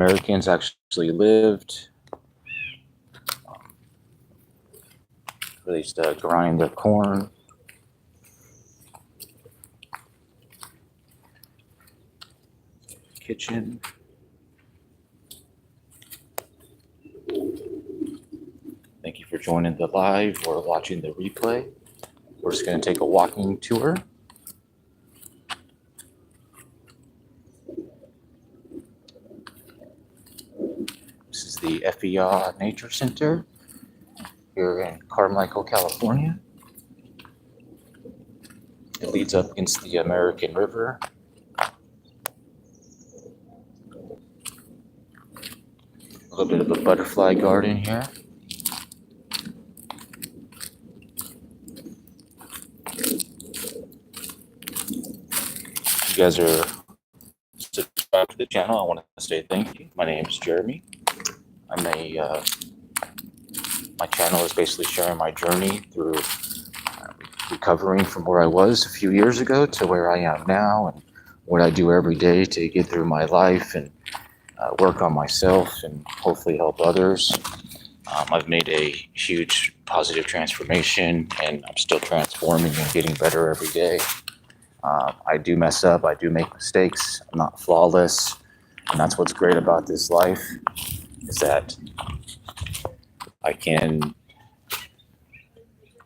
Americans actually lived. They used to grind their corn. Kitchen. Thank you for joining the live or watching the replay. We're just going to take a walking tour. This is the FEA Nature Center here in Carmichael, California. It leads up against the American River. A little bit of a butterfly garden here. If you guys are subscribed to the channel, I want to say thank you. My name is Jeremy. My channel is basically sharing my journey through recovering from where I was a few years ago to where I am now, and what I do every day to get through my life and work on myself and hopefully help others. I've made a huge positive transformation, and I'm still transforming and getting better every day. I do mess up, I do make mistakes, I'm not flawless, and that's what's great about this life, is that I can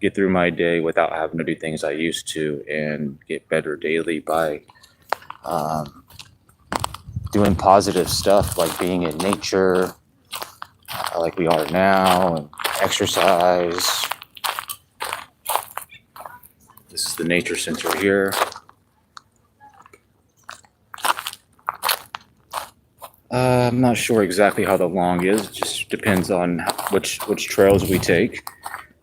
get through my day without having to do things I used to and get better daily by doing positive stuff like being in nature, like we are now, and exercise. This is the nature center here. I'm not sure exactly how the long is. It just depends on which trails we take,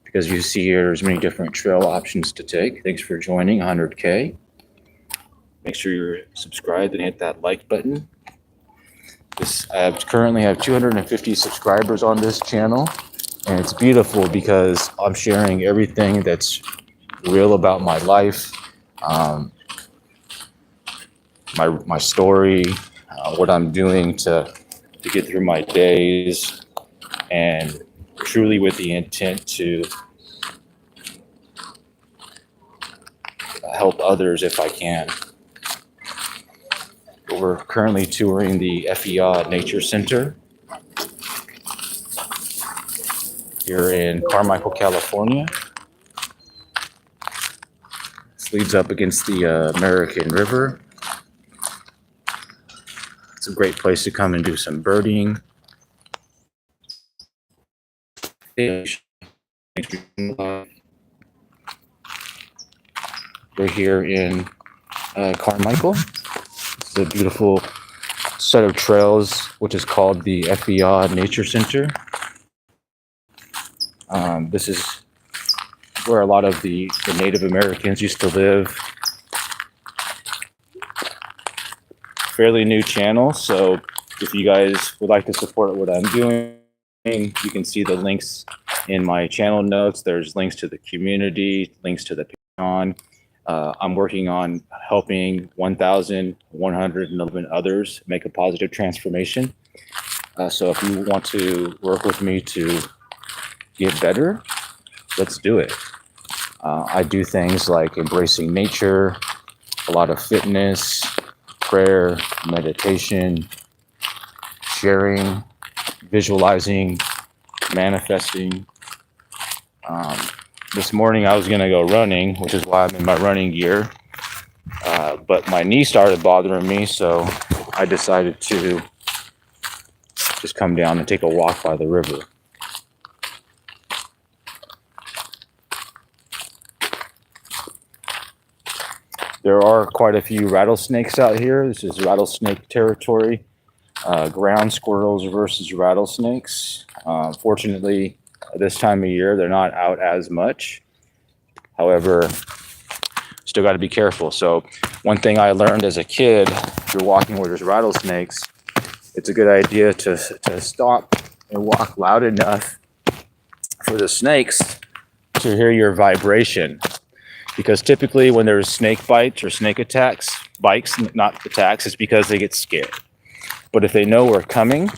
because you see here there's many different trail options to take. Thanks for joining 100K. Make sure you're subscribed and hit that like button. I currently have 250 subscribers on this channel, and it's beautiful because I'm sharing everything that's real about my life, my story, what I'm doing to get through my days, and truly with the intent to help others if I can. We're currently touring the FEA Nature Center here in Carmichael, California. This leads up against the American River. It's a great place to come and do some birding. We're here in Carmichael. This is a beautiful set of trails, which is called the FEA Nature Center. This is where a lot of the Native Americans used to live. Fairly new channel, so if you guys would like to support what I'm doing, you can see the links in my channel notes. There's links to the community, links to the Patreon. I'm working on helping 1,111 others make a positive transformation. So if you want to work with me to get better, let's do it. I do things like embracing nature, a lot of fitness, prayer, meditation, sharing, visualizing, manifesting. This morning I was going to go running, which is why I'm in my running gear. But my knee started bothering me, so I decided to just come down and take a walk by the river. There are quite a few rattlesnakes out here. This is rattlesnake territory. Ground squirrels versus rattlesnakes. Fortunately, this time of year, they're not out as much. However, still got to be careful. So one thing I learned as a kid, if you're walking where there's rattlesnakes, it's a good idea to stop and walk loud enough for the snakes to hear your vibration. Because typically when there's snake bites or snake bites, not attacks, it's because they get scared. But if they know we're coming,